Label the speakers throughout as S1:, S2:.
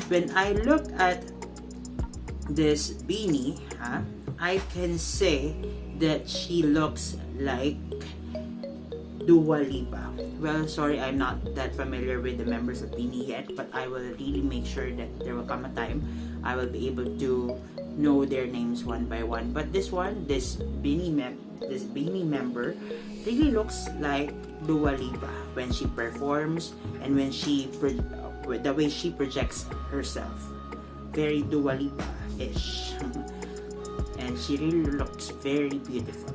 S1: when I look at this Bini, I can say that she looks like Dua Lipa. Well, sorry, I'm not that familiar with the members of Bini yet, but I will really make sure that there will come a time I will be able to know their names one by one. But this Bini member really looks like Dua Lipa when she performs and when the way she projects herself. Very Dua Lipa-ish. And she really looks very beautiful.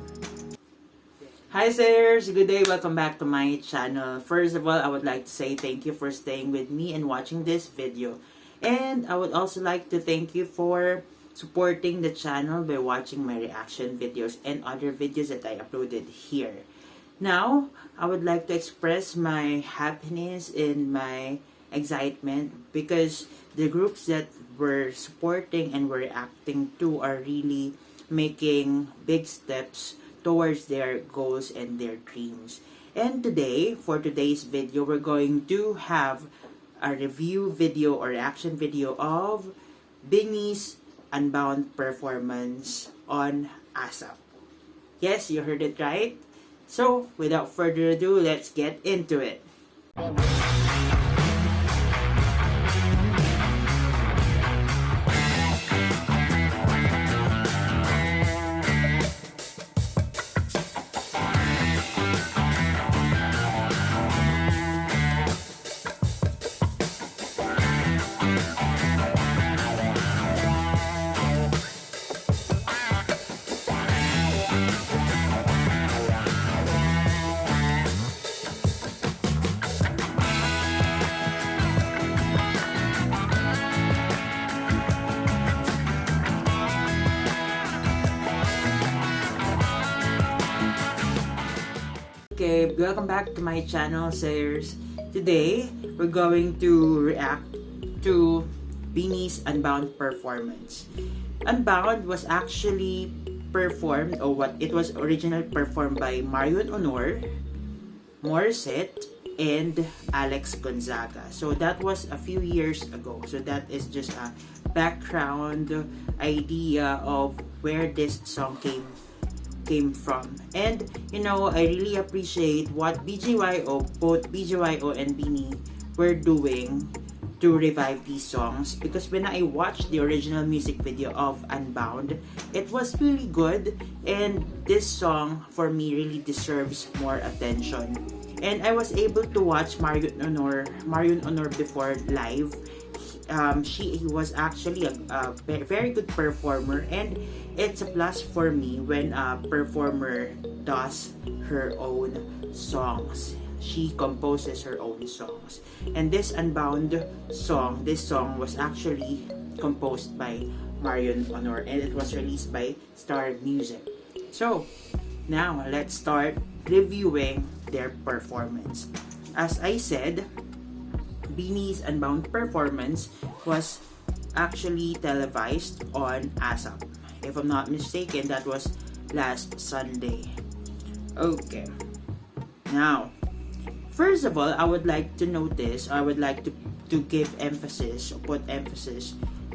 S1: Hi sirs! Good day! Welcome back to my channel. First of all, I would like to say thank you for staying with me and watching this video. And I would also like to thank you for supporting the channel by watching my reaction videos and other videos that I uploaded here. Now, I would like to express my happiness and my excitement because the groups that we're supporting and we're reacting to are really making big steps towards their goals and their dreams. And today, for today's video, we're going to have a review video or reaction video of Bini's Unbound performance on ASAP. Yes, you heard it right. So, without further ado, let's get into it. Okay, welcome back to my channel, sirs. Today, we're going to react to Bini's Unbound performance. Unbound was actually performed, it was originally performed by Marion Honor, Morissette, and Alex Gonzaga. So that was a few years ago. So that is just a background idea of where this song came from. And I really appreciate what both BGYO and Bini were doing to revive these songs, because when I watched the original music video of Unbound, it was really good, and this song for me really deserves more attention. And I was able to watch Marion Honor before live. She was actually a very good performer, and it's a plus for me when a performer does her own songs. She composes her own songs. And this Unbound song, was actually composed by Marion Honor, and it was released by Star Music. So, now let's start reviewing their performance. As I said, Bini's Unbound performance was actually televised on ASAP. If I'm not mistaken, that was last Sunday. Okay. Now, first of all, I would like to put emphasis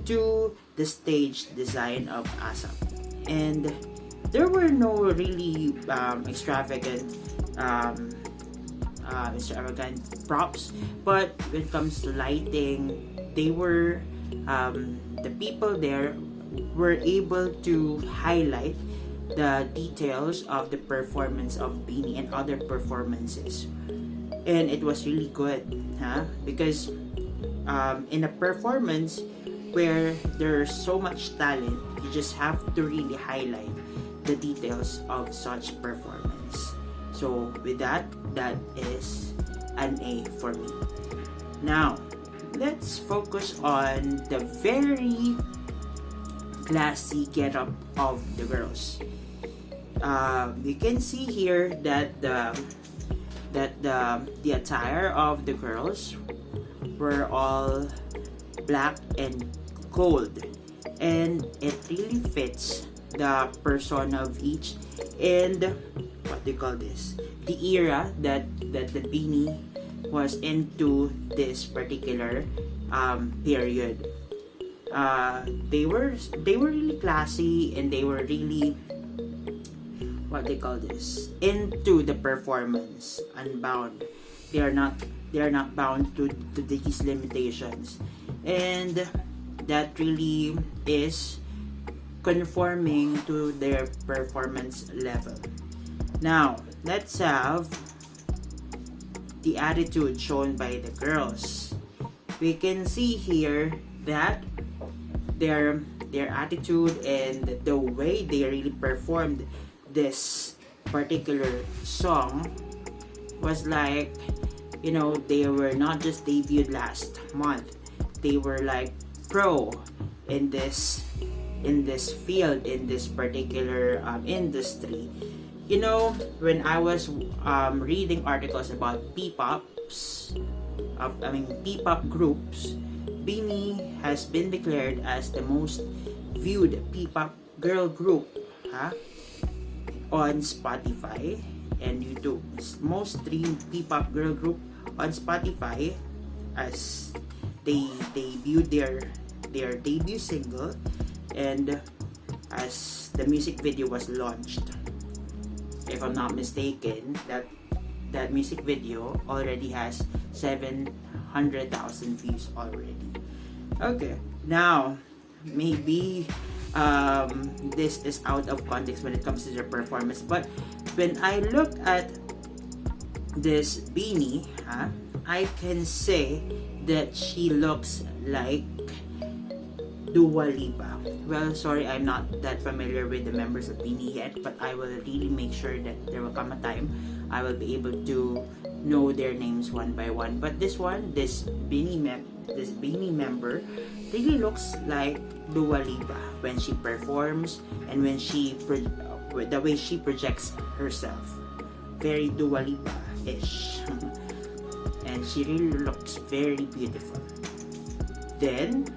S1: to the stage design of ASAP. And there were no really extravagant props, but when it comes to lighting, the people there were able to highlight the details of the performance of Bini and other performances, and it was really good, because in a performance where there's so much talent, you just have to really highlight the details of such performance. So with that is an A for me. Now, let's focus on the very classy getup of the girls. You can see here that the attire of the girls were all black and gold, and it really fits the persona of each, and what do you call this, the era that the Bini was into this particular period. They were really classy, and they were really, what they call this, into the performance. Unbound, they are not bound to these limitations, and that really is conforming to their performance level. Now let's have the attitude shown by the girls. We can see here that their attitude and the way they really performed this particular song was like, they were not just debuted last month. They were like pro in this field, in this particular industry. When I was reading articles about P-pops, P-pop groups, Bini has been declared as the most viewed P-pop girl group on Spotify and YouTube. Most streamed P-pop girl group on Spotify, as they debuted their debut single, and as the music video was launched. If I'm not mistaken, that music video already has 700,000 views already. Okay, now maybe this is out of context when it comes to their performance, but when I look at this Bini, I can say that she looks like Dua Lipa. Well, sorry, I'm not that familiar with the members of Bini yet, but I will really make sure that there will come a time I will be able to know their names one by one. But this Bini member really looks like Dua Lipa when she performs and when the way she projects herself. Very Dua Lipa-ish. And she really looks very beautiful. Then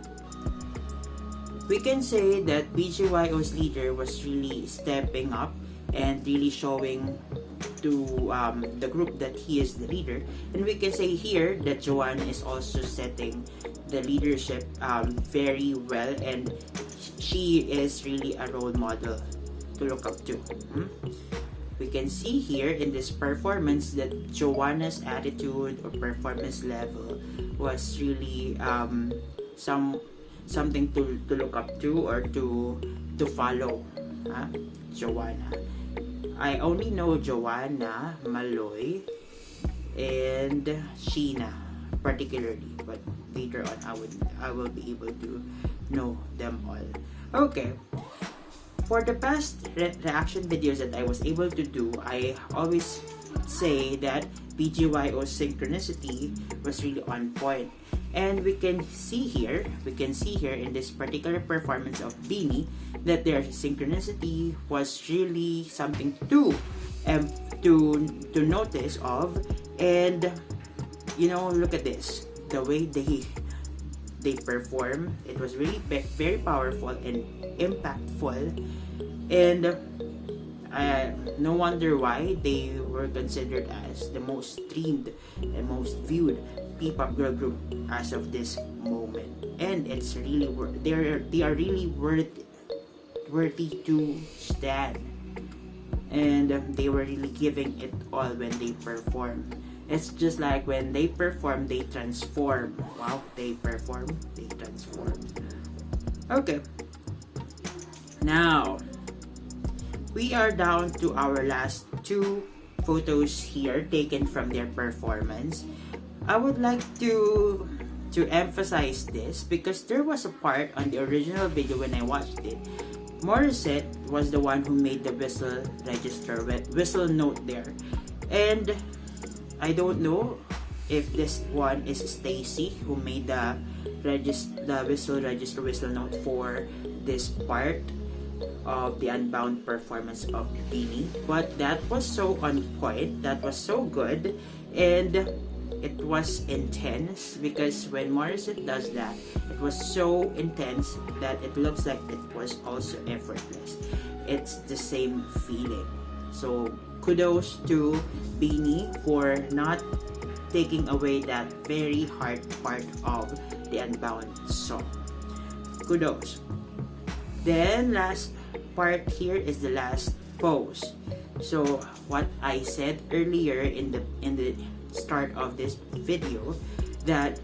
S1: we can say that BGYO's leader was really stepping up and really showing to the group that he is the leader. And we can say here that Joanna is also setting the leadership very well, and she is really a role model to look up to. We can see here in this performance that Joanna's attitude or performance level was really something to look up to or to follow. Joanna. I only know Joanna, Maloy, and Sheena particularly, but later on I will be able to know them all. Okay. For the past reaction videos that I was able to do, I always say that BGYO's synchronicity was really on point. And we can see here in this particular performance of Bini that their synchronicity was really something to notice of. And look at this, the way they perform. It was really very powerful and impactful, and no wonder why they were considered as the most streamed and most viewed P-pop girl group as of this moment. And it's really they are really worthy to stand, and they were really giving it all when they perform. It's just like when they perform, they transform. Wow, they perform, they transform. Okay. Now, we are down to our last two photos here taken from their performance. I would like to emphasize this because there was a part on the original video when I watched it. Morissette was the one who made the whistle note there. And I don't know if this one is Stacy who made the whistle note for this part of the Unbound performance of Bini, but that was so on point, that was so good, and it was intense because when Morissette does that, it was so intense that it looks like it was also effortless. It's the same feeling. So kudos to Bini for not taking away that very hard part of the Unbound song. Kudos. Then last part here is the last pose. So what I said earlier in the start of this video, that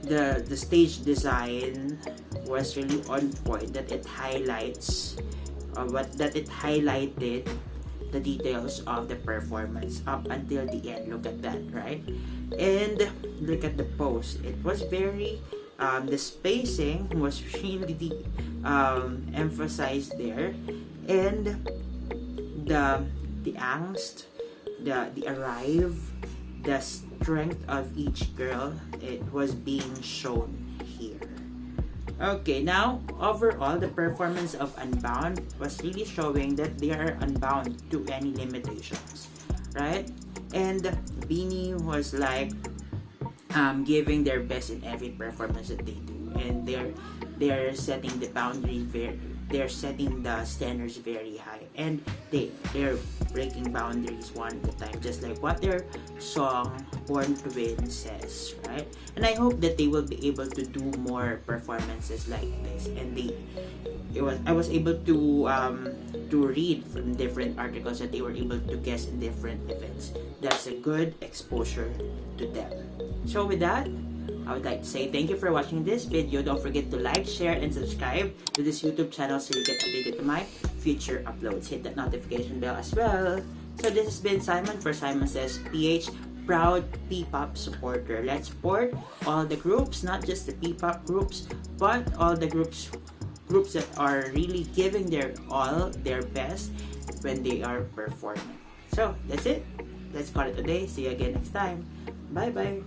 S1: the stage design was really on point, that it highlights it highlighted the details of the performance up until the end. Look at that, right? And look at the pose. It was very the spacing was really emphasized there, and the angst, the arrive, the strength of each girl, it was being shown here. Okay, now overall the performance of Unbound was really showing that they are unbound to any limitations, right? And Bini was like giving their best in every performance that they do, and they're setting the boundary they're setting the standards very high, and they're breaking boundaries one at a time, just like what their song Born to Win says, right? And I hope that they will be able to do more performances like this. And I was able to read from different articles that they were able to guest in different events. That's a good exposure to them. So with that, I would like to say thank you for watching this video. Don't forget to like, share, and subscribe to this YouTube channel so you get updated to my future uploads. Hit that notification bell as well. So this has been Simon for Simon Says PH, proud P-pop supporter. Let's support all the groups, not just the P-pop groups, but all the groups that are really giving their all, their best when they are performing. So that's it. Let's call it a day. See you again next time. Bye bye.